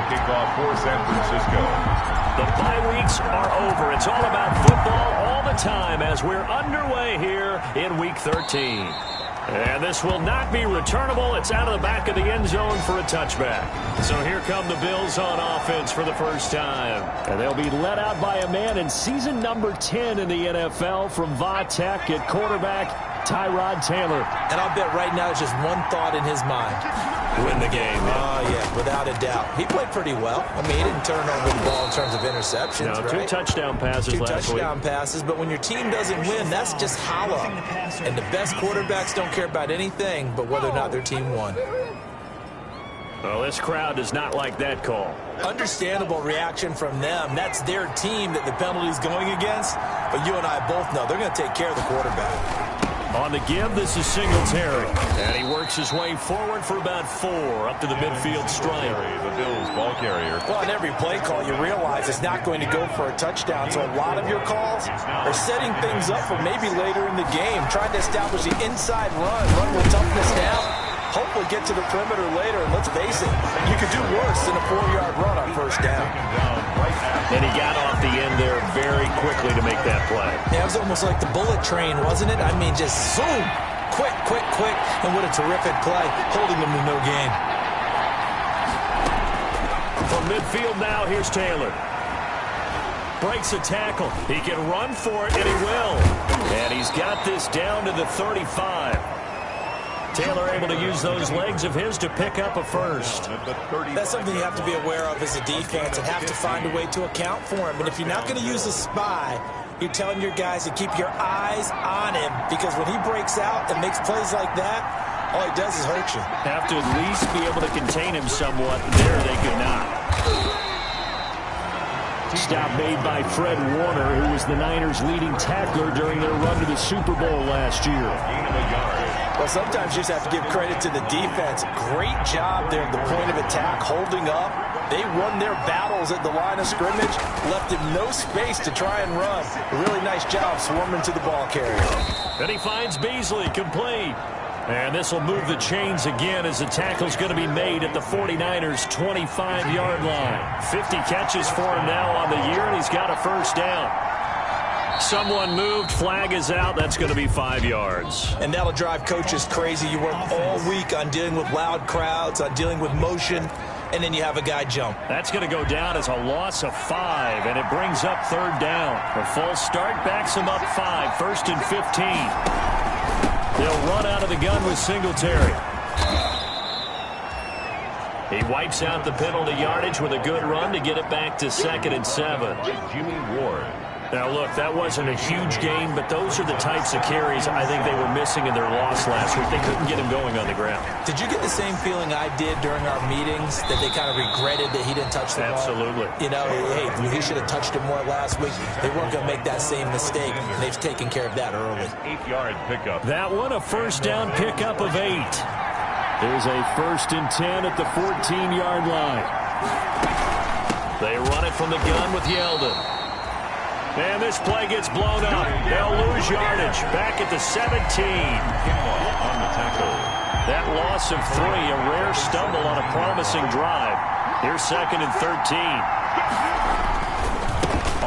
kickoff for San Francisco. The bye weeks are over. It's all about football all the time as we're underway here in Week 13. And this will not be returnable. It's out of the back of the end zone for a touchback. So here come the Bills on offense for the first time. And they'll be led out by a man in season number 10 in the NFL from Tech at quarterback, Tyrod Taylor. And I'll bet right now it's just one thought in his mind. Win the game. Oh, yeah, without a doubt. He played pretty well. I mean, he didn't turn over the ball in terms of interceptions, no, right? 2 touchdown passes last week. 2 touchdown passes, but when your team doesn't win, that's just hollow. And the best quarterbacks don't care about anything but whether or not their team won. Well, this crowd does not like that call. Understandable reaction from them. That's their team that the penalty's going against. But you and I both know they're going to take care of the quarterback. On the give, this is Singletary. And he works his way forward for about 4 up to the midfield stripe. The Bills ball carrier. Well, on every play call, you realize it's not going to go for a touchdown. So a lot of your calls are setting things up for maybe later in the game, trying to establish the inside run with toughness now. Hopefully get to the perimeter later, and let's face it, you could do worse than a 4-yard run on first down. And he got off the end there very quickly to make that play. Yeah, it was almost like the bullet train, wasn't it? I mean, just zoom, quick, and what a terrific play, holding them to no gain. From midfield now, here's Taylor. Breaks a tackle. He can run for it, and he will. And he's got this down to the 35. Taylor able to use those legs of his to pick up a first. That's something you have to be aware of as a defense and have to find a way to account for him. And if you're not going to use a spy, you're telling your guys to keep your eyes on him, because when he breaks out and makes plays like that, all he does is hurt you. Have to at least be able to contain him somewhat. There they could not. Stop made by Fred Warner, who was the Niners' leading tackler during their run to the Super Bowl last year. Well, sometimes you just have to give credit to the defense. Great job there at the point of attack, holding up. They won their battles at the line of scrimmage, left him no space to try and run. A really nice job swarming to the ball carrier. And he finds Beasley complete. And this will move the chains again as the tackle's going to be made at the 49ers' 25-yard line. 50 catches for him now on the year, and he's got a first down. Someone moved, flag is out, that's going to be 5 yards. And that'll drive coaches crazy. You work all week on dealing with loud crowds, on dealing with motion, and then you have a guy jump. That's going to go down as a loss of 5, and it brings up 3rd down. A false start backs him up 5, 1st and 15. They'll run out of the gun with Singletary. He wipes out the penalty yardage with a good run to get it back to 2nd and 7. Jimmy Ward. Now, look, that wasn't a huge gain, but those are the types of carries I think they were missing in their loss last week. They couldn't get him going on the ground. Did you get the same feeling I did during our meetings, that they kind of regretted that he didn't touch the ball? Absolutely. You know, hey, he should have touched it more last week. They weren't going to make that same mistake, and they've taken care of that early. 8-yard pickup. That one, a first down pickup of 8. There's a 1st and 10 at the 14-yard line. They run it from the gun with Yeldon. And this play gets blown up. They'll lose yardage. Back at the 17. On the tackle. That loss of 3, a rare stumble on a promising drive. Here's 2nd and 13.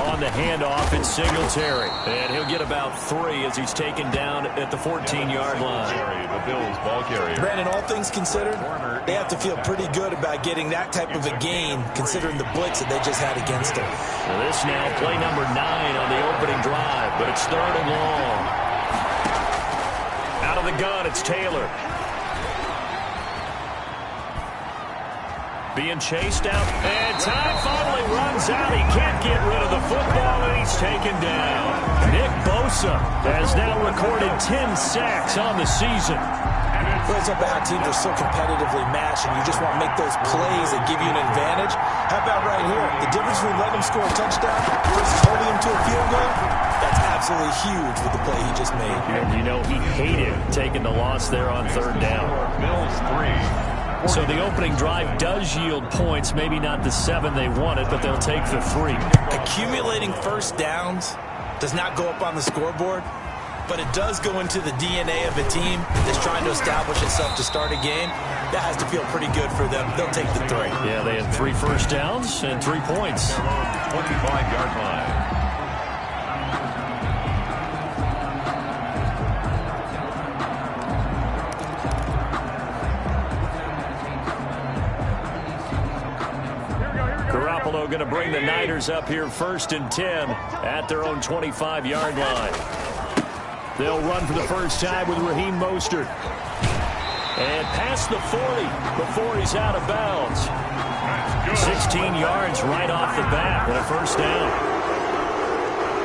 On the handoff, it's Singletary. And he'll get about 3 as he's taken down at the 14-yard line. The Bills ball carrier. Brandon, all things considered, they have to feel pretty good about getting that type of a gain, considering the blitz that they just had against them. Well, this now play number 9 on the opening drive, but it's 3rd and long. Out of the gun, it's Taylor. Being chased out, and time finally runs out. He can't get rid of the football, and he's taken down. Nick Bosa has now recorded 10 sacks on the season. Well, some bad teams are so competitively matched, and you just want to make those plays that give you an advantage. How about right here? The difference between letting him score a touchdown versus holding him to a field goal, that's absolutely huge with the play he just made. And you know he hated taking the loss there on 3rd down. Bills 3. So the opening drive does yield points, maybe not the 7 they wanted, but they'll take the 3. Accumulating first downs does not go up on the scoreboard, but it does go into the DNA of a team that's trying to establish itself to start a game. That has to feel pretty good for them. They'll take the 3. Yeah, they had 3 first downs and 3 points. 25-yard line. Going to bring the Niners up here 1st and 10 at their own 25-yard line. They'll run for the first time with Raheem Mostert. And past the 40 before he's out of bounds. 16 yards right off the bat and a first down.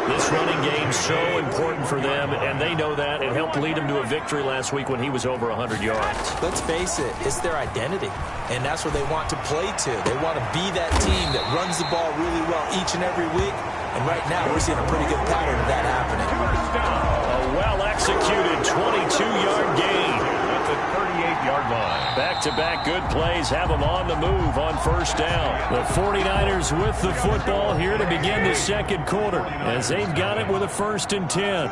This running game so important for them, and they know that. It helped lead them to a victory last week when he was over 100 yards. Let's face it, it's their identity, and that's what they want to play to. They want to be that team that runs the ball really well each and every week, and right now we're seeing a pretty good pattern of that happening. A well-executed 22-yard gain. At the 38-yard line. Back-to-back good plays have them on the move on first down. The 49ers with the football here to begin the second quarter as they've got it with a 1st and 10.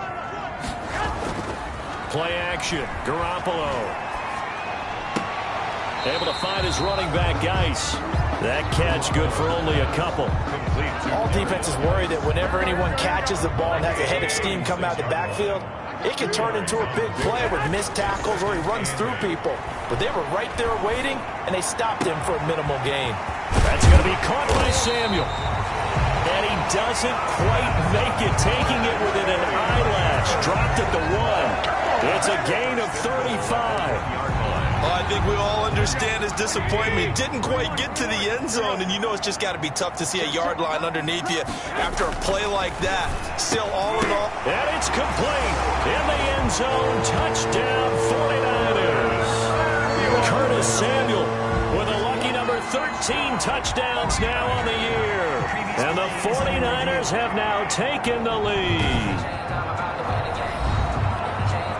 Play action. Garoppolo. Able to find his running back, Geis. That catch good for only a couple. All defenses worry that whenever anyone catches the ball and has a head of steam come out of the backfield, it can turn into a big play with missed tackles or he runs through people. But they were right there waiting, and they stopped him for a minimal gain. That's going to be caught by Samuel. And he doesn't quite make it, taking it within an eyelash. Dropped at the 1. It's a gain of 35. Well, I think we all understand his disappointment. Didn't quite get to the end zone, and you know it's just got to be tough to see a yard line underneath you after a play like that. Still, all in all. And it's complete. In the end zone, touchdown 49ers. Curtis Samuel with a lucky number 13 touchdowns now on the year. And the 49ers have now taken the lead.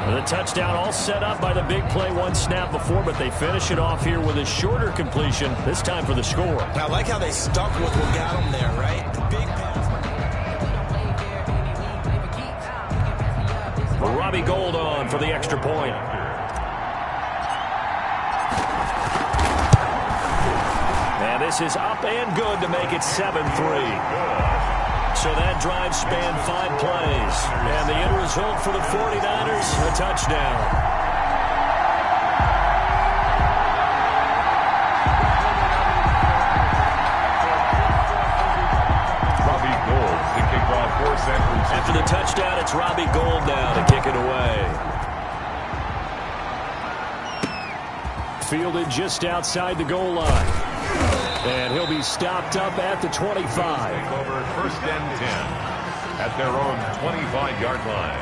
The touchdown all set up by the big play one snap before, but they finish it off here with a shorter completion, this time for the score. I like how they stuck with what got them there, right? The big pass. Robbie Gould on for the extra point. And this is up and good to make it 7-3. So that drive spanned 5 plays. And the end result for the 49ers, a touchdown. Robbie Gould to kick off for San Francisco. After the touchdown, it's Robbie Gould now to kick it away. Fielded just outside the goal line. And he'll be stopped up at the 25. Over 1st and 10 at their own 25-yard line.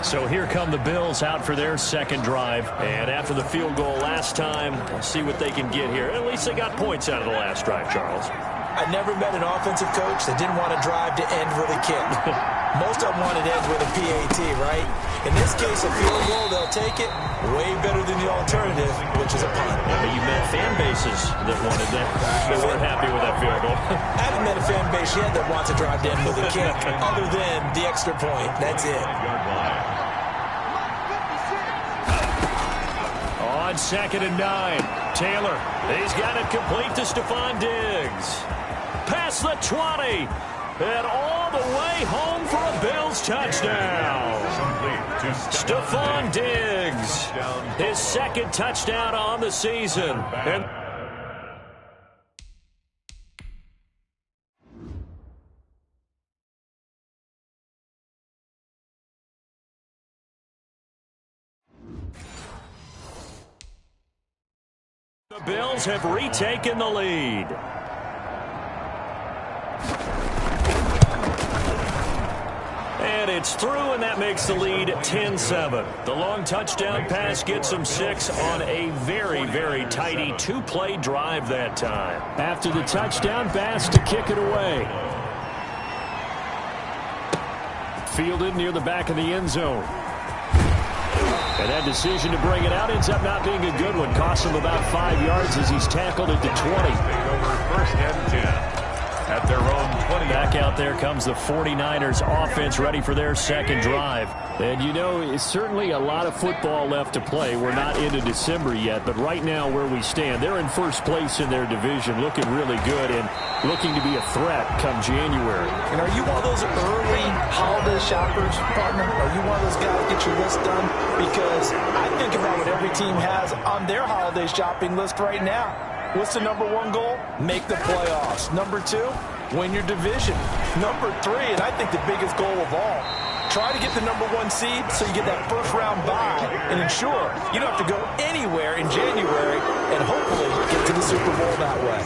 So here come the Bills out for their second drive. And after the field goal last time, we'll see what they can get here. At least they got points out of the last drive, Charles. I never met an offensive coach that didn't want to drive to end with a kick. Most of them wanted to end with a PAT, right? In this case, a field goal, they'll take it. Way better than the alternative, which is a punt. Yeah, but you met fan bases that wanted that. They weren't happy with that field goal. I haven't met a fan base yet that wants to drive to end with a kick, other than the extra point. That's it. On 2nd and 9, Taylor. He's got it complete to Stephon Diggs. Past the 20. And all the way home for a Bills touchdown. Stephon Diggs, his second touchdown on the season. And the Bills have retaken the lead. And it's through, and that makes the lead 10-7. The long touchdown pass gets them 6 on a very, very tidy 2-play drive that time. After the touchdown pass to kick it away. Fielded near the back of the end zone. And that decision to bring it out ends up not being a good one. Costs him about 5 yards as he's tackled at the 20. Over 1st and 10. at their own 20. Back out there comes the 49ers offense ready for their second drive. And, you know, it's certainly a lot of football left to play. We're not into December yet, but right now where we stand, they're in first place in their division, looking really good and looking to be a threat come January. And are you one of those early holiday shoppers, partner? Are you one of those guys get your list done? Because I think about what every team has on their holiday shopping list right now. What's the number one goal? Make the playoffs. Number two, win your division. Number three, and I think the biggest goal of all, try to get the number one seed so you get that first round bye and ensure you don't have to go anywhere in January and hopefully get to the Super Bowl that way.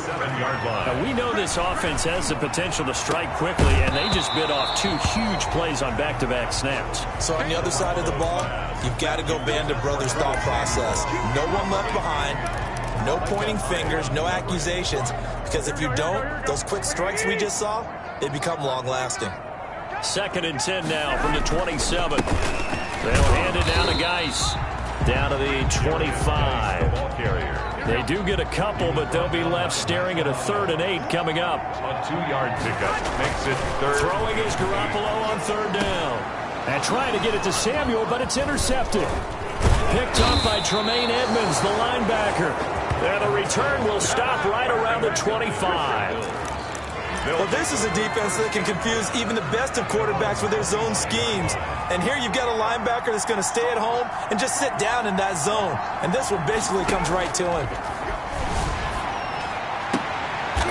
Now, we know this offense has the potential to strike quickly, and they just bit off two huge plays on back-to-back snaps. So on the other side of the ball, you've got to go Band of Brothers thought process. No one left behind. No pointing fingers, no accusations, because if you don't, those quick strikes we just saw, they become long-lasting. 2nd and 10 now from the 27. They'll hand it down to Geis, down to the 25. They do get a couple, but they'll be left staring at a 3rd and 8 coming up. A 2-yard pickup makes it third. Throwing is Garoppolo on 3rd down. And trying to get it to Samuel, but it's intercepted. Picked up by Tremaine Edmonds, the linebacker. And the return will stop right around the 25. Well, this is a defense that can confuse even the best of quarterbacks with their zone schemes. And here you've got a linebacker that's going to stay at home and just sit down in that zone. And this one basically comes right to him.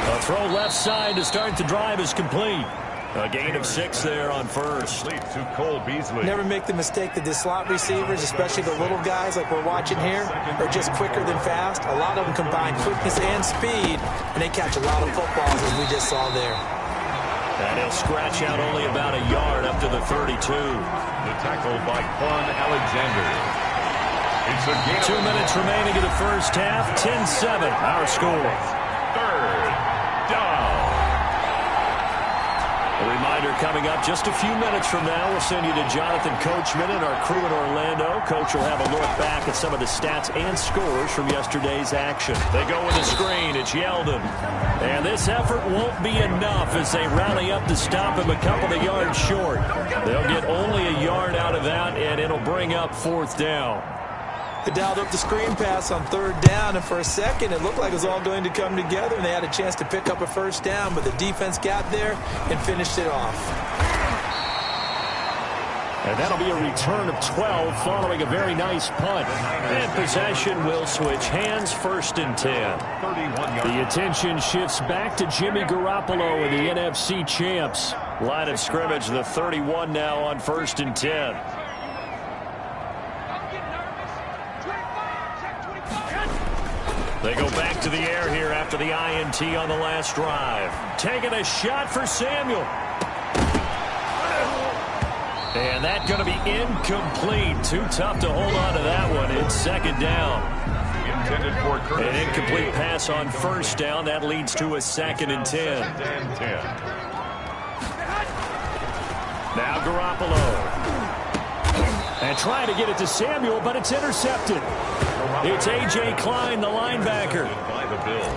A throw left side to start the drive is complete. A gain of 6 there on first. To Cole Beasley. Never make the mistake that the slot receivers, especially the little guys like we're watching here, are just quicker than fast. A lot of them combine quickness and speed, and they catch a lot of footballs as we just saw there. And he'll scratch out only about a yard up to the 32. The tackle by Quan Alexander. It's a gain. 2 minutes remaining in the first half. 10-7, our score. 3rd down. A reminder coming up just a few minutes from now. We'll send you to Jonathan Coachman and our crew in Orlando. Coach will have a look back at some of the stats and scores from yesterday's action. They go with the screen. It's Yeldon. And this effort won't be enough as they rally up to stop him a couple of yards short. They'll get only a yard out of that, and it'll bring up 4th down. They dialed up the screen pass on 3rd down, and for a second it looked like it was all going to come together, and they had a chance to pick up a first down, but the defense got there and finished it off. And that'll be a return of 12 following a very nice punt. And possession will switch hands, 1st and 10. The attention shifts back to Jimmy Garoppolo and the NFC champs. Line of scrimmage, the 31 now on 1st and 10. They go back to the air here after the INT on the last drive. Taking a shot for Samuel. And that's going to be incomplete. Too tough to hold on to that one. It's 2nd down. Intended for Curtis. An incomplete pass on 1st down. That leads to a 2nd and 10. Now Garoppolo. And trying to get it to Samuel, but it's intercepted. It's A.J. Klein, the linebacker.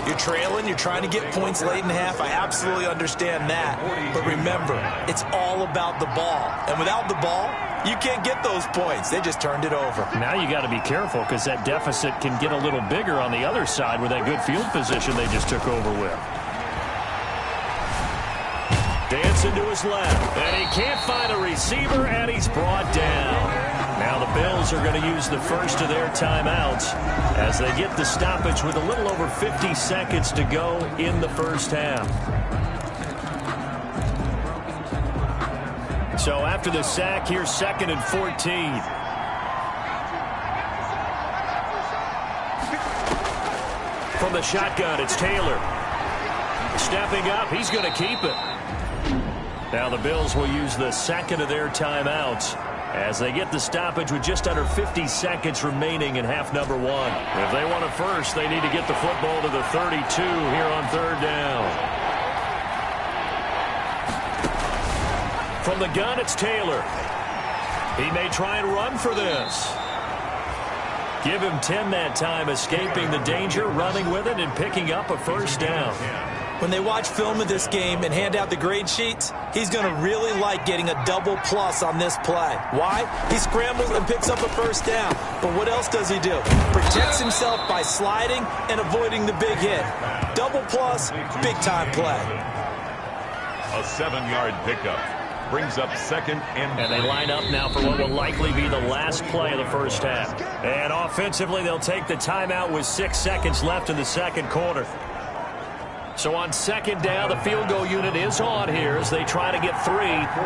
You're trailing, you're trying to get points late in half. I absolutely understand that. But remember, it's all about the ball. And without the ball, you can't get those points. They just turned it over. Now you got to be careful because that deficit can get a little bigger on the other side with that good field position they just took over with. Dancing to his left, and he can't find a receiver, and he's brought down. Now the Bills are going to use the first of their timeouts as they get the stoppage with a little over 50 seconds to go in the first half. So after the sack, here's 2nd and 14. From the shotgun, it's Taylor. Stepping up, he's going to keep it. Now the Bills will use the 2nd of their timeouts as they get the stoppage with just under 50 seconds remaining in half number 1. If they want a first, they need to get the football to the 32 here on 3rd down. From the gun, it's Taylor. He may try and run for this. Give him 10 that time, escaping the danger, running with it, and picking up a first down. When they watch film of this game and hand out the grade sheets, he's going to really like getting a double plus on this play. Why? He scrambles and picks up a first down. But what else does he do? Protects himself by sliding and avoiding the big hit. Double plus, big-time play. A 7-yard pickup. Brings up 2nd and And they line up now for what will likely be the last play of the first half. And offensively, they'll take the timeout with 6 seconds left in the second quarter. So on 2nd down, the field goal unit is on here as they try to get 3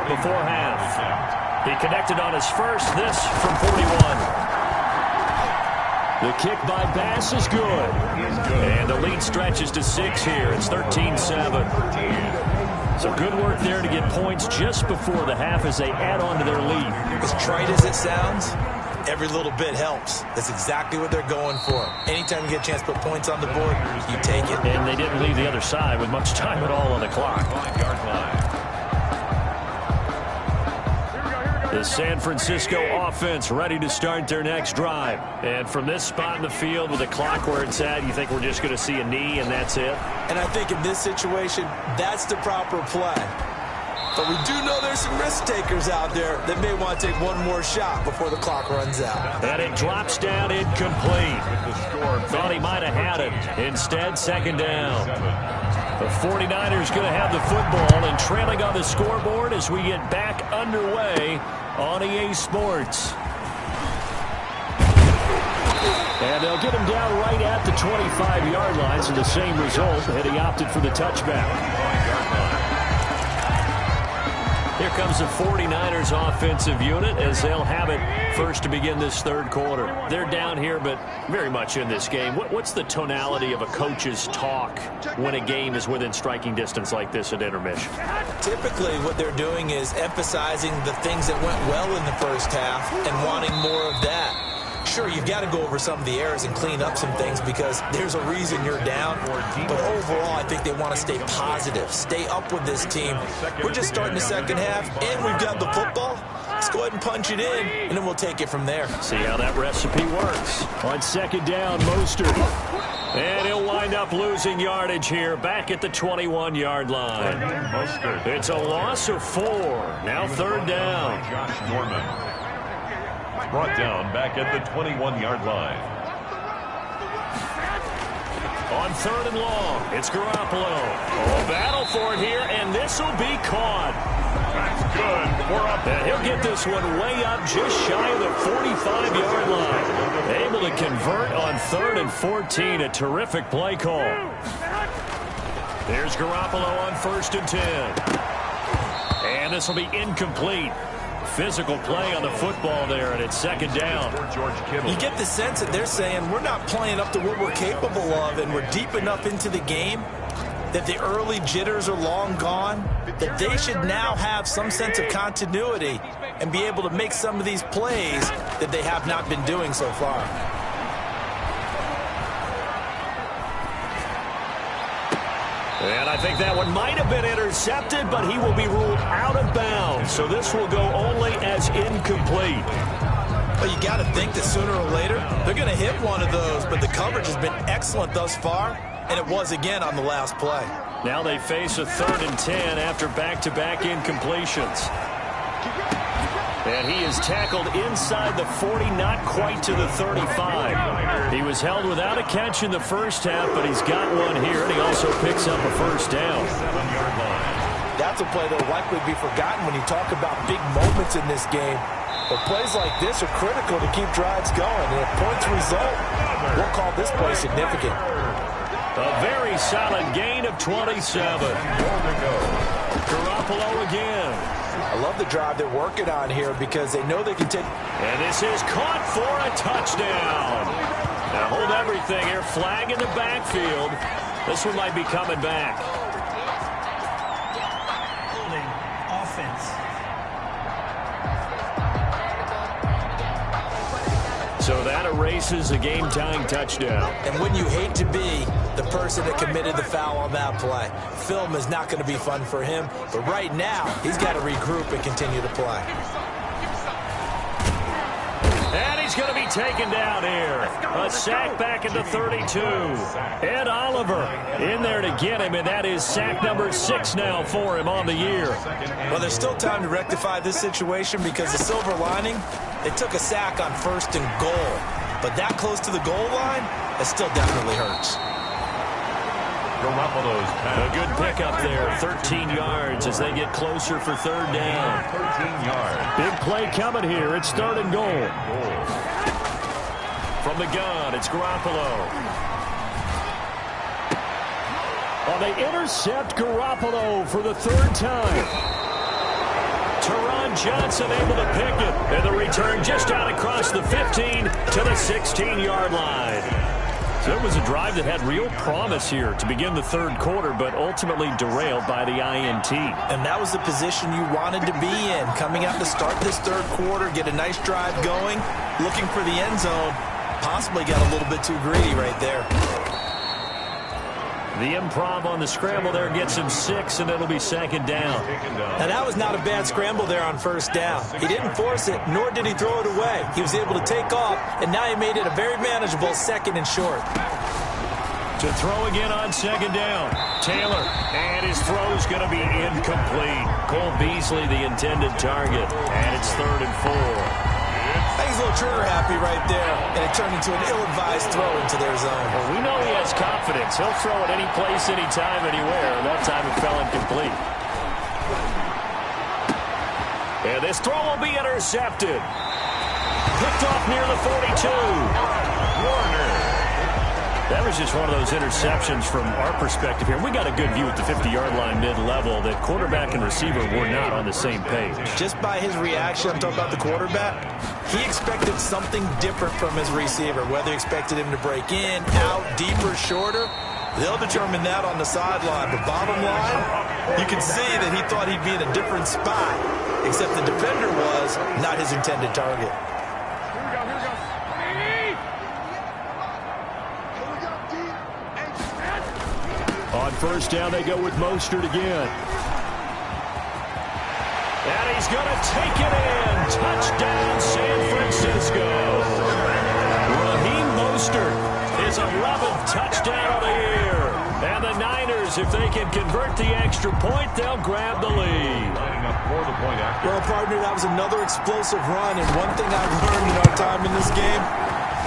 before half. He connected on his first, this from 41. The kick by Bass is good. And the lead stretches to 6 here. It's 13-7. So good work there to get points just before the half as they add on to their lead. As trite as it sounds, every little bit helps. That's exactly what they're going for. Anytime you get a chance to put points on the board, you take it. And they didn't leave the other side with much time at all on the clock. 5-yard line. The San Francisco offense ready to start their next drive. And from this spot in the field with the clock where it's at, you think we're just going to see a knee and that's it? And I think in this situation, that's the proper play. But we do know there's some risk takers out there that may want to take one more shot before the clock runs out. And it drops down incomplete. Thought he might have had it. Instead, 2nd down. The 49ers going to have the football and trailing on the scoreboard as we get back underway on EA Sports. And they'll get him down right at the 25-yard line, so the same result, and he opted for the touchback. Here comes the 49ers offensive unit as they'll have it first to begin this third quarter. They're down here, but very much in this game. What's the tonality of a coach's talk when a game is within striking distance like this at intermission? Typically, what they're doing is emphasizing the things that went well in the first half and wanting more of that. Sure, you've got to go over some of the errors and clean up some things because there's a reason you're down. But overall, I think they want to stay positive, stay up with this team. We're just starting the second half, and we've got the football. Let's go ahead and punch it in, and then we'll take it from there. See how that recipe works. On 2nd down, Mostert. And he'll wind up losing yardage here back at the 21-yard line. It's a loss of 4. Now 3rd down. Josh Norman. Brought down back at the 21-yard line. On 3rd and long, it's Garoppolo. Oh, battle for it here, and this will be caught. That's good. We're up. And he'll get this one way up just shy of the 45-yard line. Able to convert on 3rd and 14. A terrific play call. There's Garoppolo on 1st and 10. And this will be incomplete. Physical play on the football there, and it's 2nd down. You get the sense that they're saying we're not playing up to what we're capable of, and we're deep enough into the game that the early jitters are long gone, that they should now have some sense of continuity and be able to make some of these plays that they have not been doing so far. And I think that one might have been intercepted, but he will be ruled out of bounds. So this will go only as incomplete. Well, you got to think that sooner or later they're going to hit one of those, but the coverage has been excellent thus far, and it was again on the last play. Now they face a 3rd and 10 after back-to-back incompletions. And he is tackled inside the 40, not quite to the 35. He was held without a catch in the first half, but he's got one here, and he also picks up a first down. That's a play that will likely be forgotten when you talk about big moments in this game. But plays like this are critical to keep drives going. And if points result, we'll call this play significant. A very solid gain of 27. Garoppolo again. I love the drive they're working on here because they know they can take. And this is caught for a touchdown. Now hold everything here. Flag in the backfield. This one might be coming back. Holding offense. So that erases a game-tying touchdown. And when you hate to be the person that committed the foul on that play, film is not going to be fun for him. But right now, he's got to regroup and continue to play. And he he's going to be taken down here. A sack back at the 32. Ed Oliver in there to get him, and that is sack number 6 now for him on the year. Well, there's still time to rectify this situation because the silver lining, they took a sack on 1st and goal. But that close to the goal line, it still definitely hurts. A good pickup there, 13 yards as they get closer for 3rd down. 13 yards. Big play coming here. It's 3rd and goal. From the gun, it's Garoppolo. Oh, they intercept Garoppolo for the 3rd time. Teron Johnson able to pick it. And the return just out across the 15 to the 16-yard line. So it was a drive that had real promise here to begin the 3rd quarter, but ultimately derailed by the INT. And that was the position you wanted to be in. Coming out to start this 3rd quarter, get a nice drive going, looking for the end zone. Possibly got a little bit too greedy right there. The improv on the scramble there gets him 6, and it'll be 2nd down. Now, that was not a bad scramble there on 1st down. He didn't force it, nor did he throw it away. He was able to take off, and now he made it a very manageable 2nd and short. To throw again on 2nd down. Taylor, and his throw's going to be incomplete. Cole Beasley, the intended target, and it's 3rd and 4. I think he's a little trigger happy right there, and it turned into an ill-advised throw into their zone. Well, we know he has confidence. He'll throw it any place, anytime, anywhere. That time it fell incomplete. And this throw will be intercepted. Picked off near the 42. Warner. That was just one of those interceptions from our perspective here. We got a good view at the 50-yard line mid-level that quarterback and receiver were not on the same page. Just by his reaction, I'm talking about the quarterback, he expected something different from his receiver, whether he expected him to break in, out, deeper, shorter. They'll determine that on the sideline. But bottom line, you can see that he thought he'd be in a different spot, except the defender was not his intended target. On 1st down, they go with Mostert again. And he's going to take it in. Touchdown, San Francisco. Raheem Mostert, his 11th touchdown of the year. And the Niners, if they can convert the extra point, they'll grab the lead. Well, partner, that was another explosive run. And one thing I've learned in our time in this game,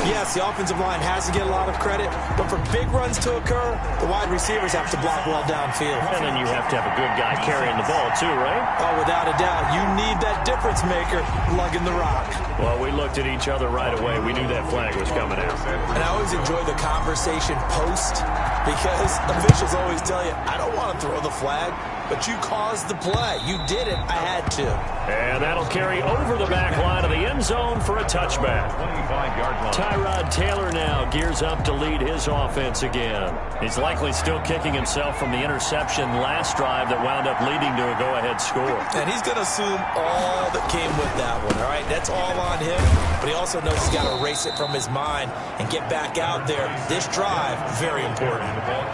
yes, the offensive line has to get a lot of credit, but for big runs to occur, the wide receivers have to block well downfield. And then you have to have a good guy carrying the ball too, right? Oh, without a doubt. You need that difference maker lugging the rock. Well, we looked at each other right away. We knew that flag was coming out. And I always enjoy the conversation post because officials always tell you, I don't want to throw the flag, but you caused the play. You did it. I had to. And that'll carry over the back line of the end zone for a touchback. 25-yard line. Tyrod Taylor now gears up to lead his offense again. He's likely still kicking himself from the interception last drive that wound up leading to a go-ahead score. And he's going to assume all that came with that one, all right? That's all on him. But he also knows he's got to erase it from his mind and get back out there. This drive, very important.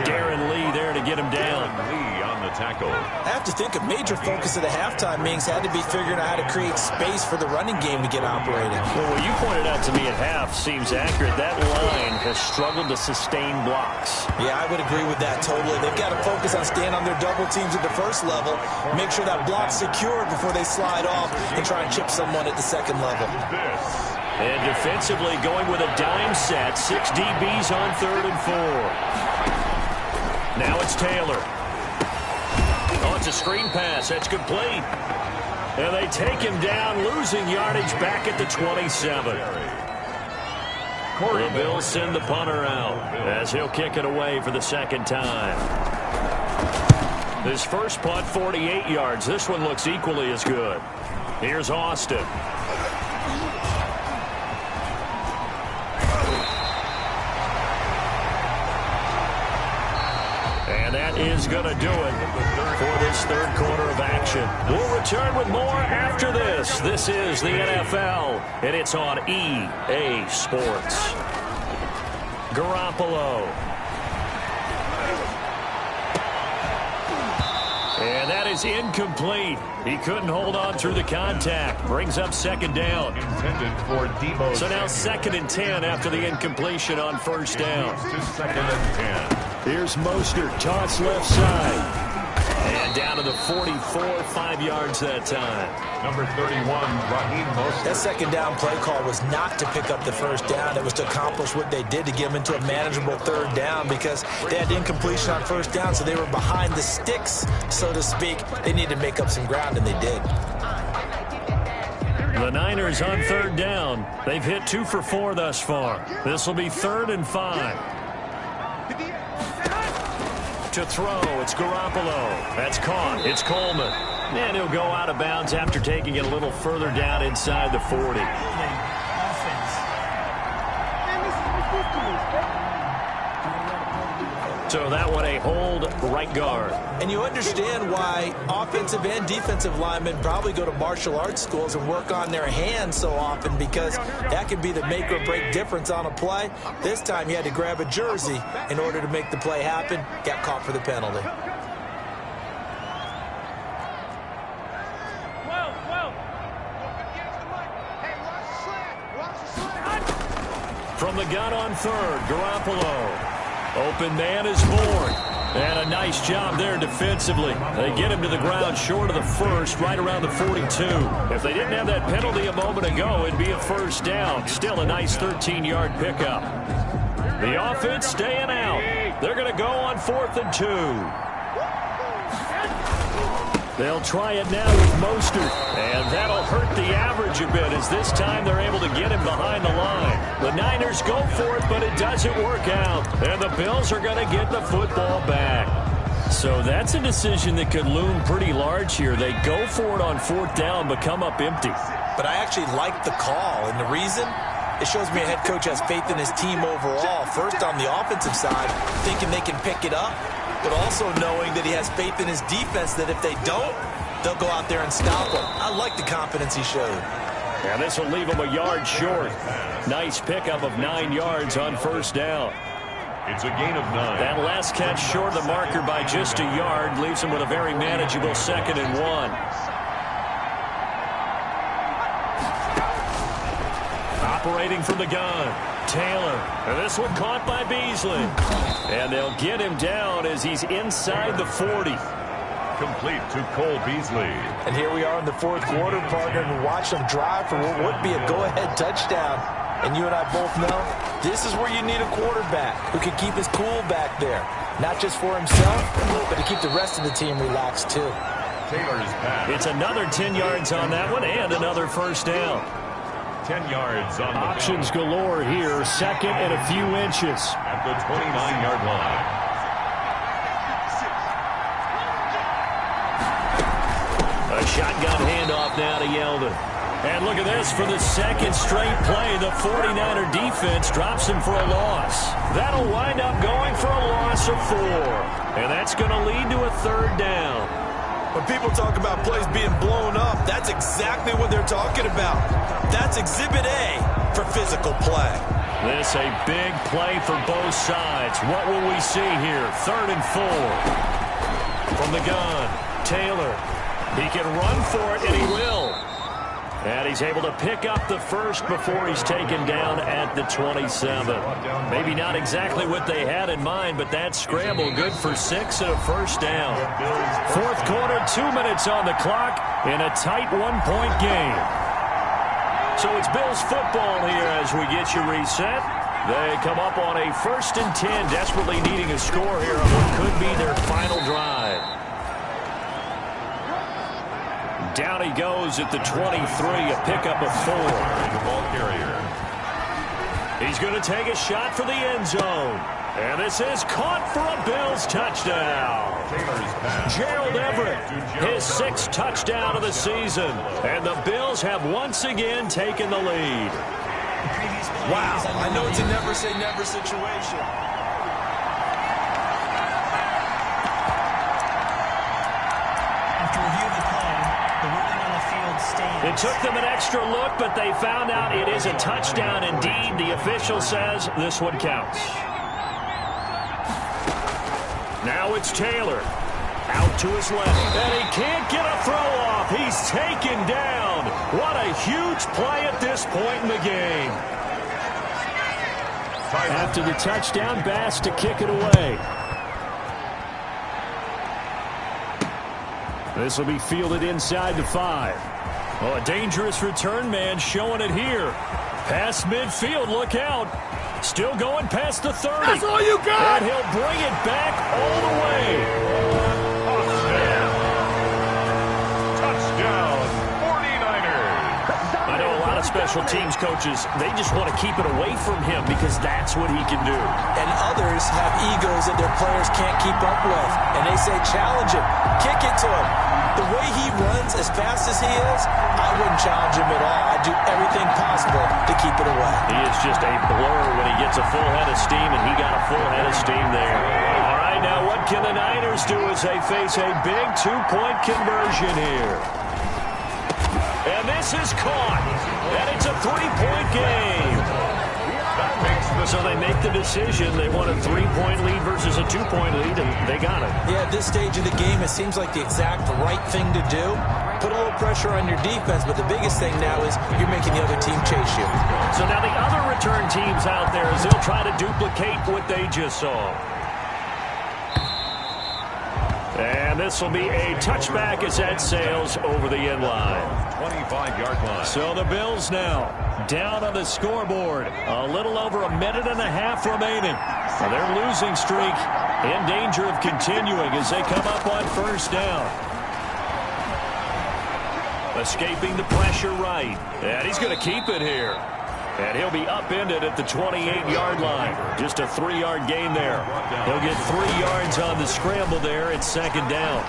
Darren Lee there to get him down. Lee on the tackle. I have to think a major focus of the halftime meetings had to be figuring out how to create space for the running game to get operating. Well, what you pointed out to me at half seems accurate. That line has struggled to sustain blocks. Yeah, I would agree with that totally. They've got to focus on staying on their double teams at the first level, make sure that block's secured before they slide off and try and chip someone at the second level. And defensively going with a dime set, 6 DBs on 3rd and 4. Now it's Taylor. Oh, it's a screen pass. That's complete. And they take him down, losing yardage back at the 27. The Bills send the punter out as he'll kick it away for the 2nd time. His first punt, 48 yards. This one looks equally as good. Here's Austin. And that is going to do it for this 3rd quarter of action. We'll return with more after this. This is the NFL, and it's on EA Sports. Garoppolo. And that is incomplete. He couldn't hold on through the contact. Brings up second down. Intended for Debo. So now 2nd and 10 after the incompletion on first down. To 2nd and 10. Here's Mostert, toss left side. And down to the 44, 5 yards that time. Number 31, Raheem Mostert. That second down play call was not to pick up the first down. It was to accomplish what they did to get them into a manageable third down because they had incompletion on first down, so they were behind the sticks, so to speak. They needed to make up some ground, and they did. The Niners on third down. They've hit 2 for 4 thus far. This will be 3rd and 5. To throw, it's Garoppolo. That's caught. It's Coleman. And he'll go out of bounds after taking it a little further down inside the 40. So that one a hold, right guard. And you understand why offensive and defensive linemen probably go to martial arts schools and work on their hands so often, because that can be the make or break difference on a play. This time he had to grab a jersey in order to make the play happen. Got caught for the penalty. From the gun on third, Garoppolo. Open man is Bourne. And a nice job there defensively. They get him to the ground short of the first, right around the 42. If they didn't have that penalty a moment ago, it'd be a first down. Still a nice 13-yard pickup. The offense staying out. They're going to go on 4th and 2. They'll try it now with Mostert, and that'll hurt the average a bit as this time they're able to get him behind the line. The Niners go for it, but it doesn't work out, and the Bills are going to get the football back. So that's a decision that could loom pretty large here. They go for it on 4th down, but come up empty. But I actually like the call, and the reason? It shows me a head coach has faith in his team overall. First on the offensive side, thinking they can pick it up, but also knowing that he has faith in his defense that if they don't, they'll go out there and stop them. I like the confidence he showed. And this will leave him a yard short. Nice pickup of 9 yards on first down. It's a gain of 9. That last catch short of the marker by just a yard leaves him with a very manageable 2nd and 1. Operating from the gun, Taylor. And this one caught by Beasley. And they'll get him down as he's inside the 40. Complete to Cole Beasley. And here we are in the 4th quarter, partner, and watch them drive for what would be a go-ahead touchdown. And you and I both know this is where you need a quarterback who can keep his cool back there. Not just for himself, but to keep the rest of the team relaxed too. Taylor's pass. It's another 10 yards on that one and another first down. 10 yards on the options galore here. 2nd and a few inches. At the 29-yard line. A shotgun handoff now to Yeldon. And look at this for the 2nd straight play. The 49er defense drops him for a loss. That'll wind up going for a loss of 4. And that's going to lead to a 3rd down. When people talk about plays being blown up, that's exactly what they're talking about. That's Exhibit A for physical play. This a big play for both sides. What will we see here? 3rd and 4. From the gun, Taylor. He can run for it, and he will. And he's able to pick up the first before he's taken down at the 27. Maybe not exactly what they had in mind, but that scramble good for 6 and a first down. 4th quarter, 2 minutes on the clock in a tight 1-point game. So it's Bills football here as we get you reset. They come up on a 1st and 10, desperately needing a score here on what could be their final drive. Down he goes at the 23, a pickup of 4. The ball carrier. He's going to take a shot for the end zone. And this is caught for a Bills touchdown. Taylor's pass. Gerald Everett, his 6th touchdown of the season. And the Bills have once again taken the lead. Wow, I know it's a never-say-never situation. After review of the play, the ruling on the field stands. It took them an extra look, but they found out it is a touchdown indeed. The official says this one counts. Now it's Taylor. Out to his left, and he can't get a throw off. He's taken down. What a huge play at this point in the game. After the touchdown, Bass to kick it away. This will be fielded inside the 5. Oh, a dangerous return man showing it here. Past midfield, look out. Still going past the 30. That's all you got! And he'll bring it back all the way. Touchdown, 49ers. I know a lot of special teams coaches, they just want to keep it away from him because that's what he can do. And others have egos that their players can't keep up with. And they say, challenge him, kick it to him. The way he runs as fast as he is, I wouldn't challenge him at all. I'd do everything possible to keep it away. He is just a blur when he gets a full head of steam, and he got a full head of steam there. All right, now what can the Niners do as they face a big two-point conversion here? And this is caught, and it's a three-point game. So they make the decision. They want a 3-point lead versus a 2-point lead, and they got it. Yeah, at this stage of the game, it seems like the exact right thing to do. Put a little pressure on your defense, but the biggest thing now is you're making the other team chase you. So now the other return teams out there as they'll try to duplicate what they just saw. And this will be a touchback as that sails over the end line. 25-yard line. So the Bills now down on the scoreboard. A little over a minute and a half remaining. Now their losing streak in danger of continuing as they come up on first down. Escaping the pressure right. And he's going to keep it here. And he'll be upended at the 28-yard line. Just a 3-yard gain there. He'll get 3 yards on the scramble there. It's second down.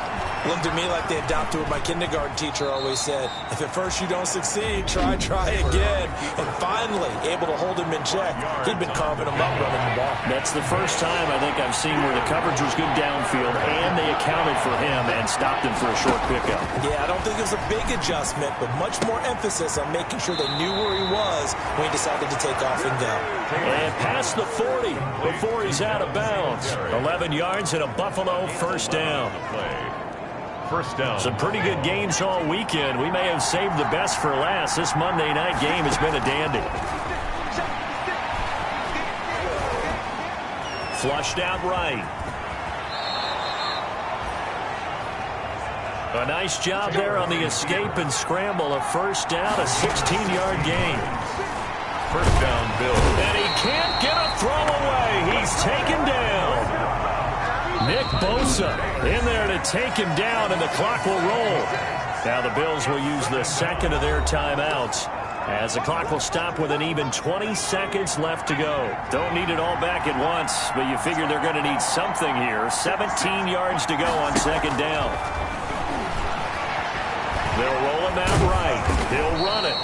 Looked at me like they adopted what my kindergarten teacher always said. If at first you don't succeed, try again. And finally, able to hold him in check. He'd been carving him up running the ball. That's the first time I think I've seen where the coverage was good downfield and they accounted for him and stopped him for a short pickup. Yeah, I don't think it was a big adjustment, but much more emphasis on making sure they knew where he was when he decided to take off and go. And past the 40 before he's out of bounds. 11 yards and a Buffalo first down. First down. Some pretty good games all weekend. We may have saved the best for last. This Monday night game has been a dandy. Flushed out right. A nice job there on the escape and scramble. A first down, a 16-yard gain. First down, Bills. And he can't get a throw away. He's taken down. Nick Bosa in there to take him down, and the clock will roll. Now the Bills will use the second of their timeouts as the clock will stop with an even 20 seconds left to go. Don't need it all back at once, but you figure they're going to need something here. 17 yards to go on second down. They'll roll him out right. He'll run it.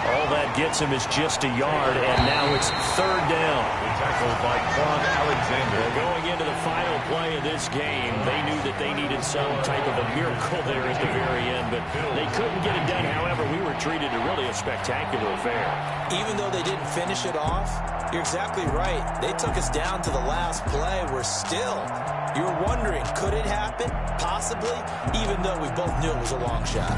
All that gets him is just a yard, and now it's third down. Tackled by Quan Alexander. Going into the final play of this game, they knew that they needed some type of a miracle there at the very end, but they couldn't get it done. However, we were treated to really a spectacular affair. Even though they didn't finish it off, you're exactly right. They took us down to the last play. We're still, you're wondering, could it happen? Possibly, even though we both knew it was a long shot.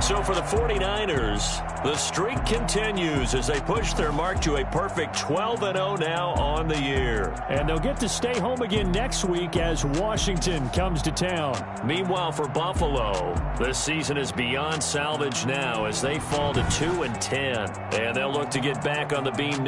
So for the 49ers, the streak continues as they push their mark to a perfect 12-0 now on the year. And they'll get to stay home again next week as Washington comes to town. Meanwhile, for Buffalo, this season is beyond salvage now as they fall to 2-10. And they'll look to get back on the beam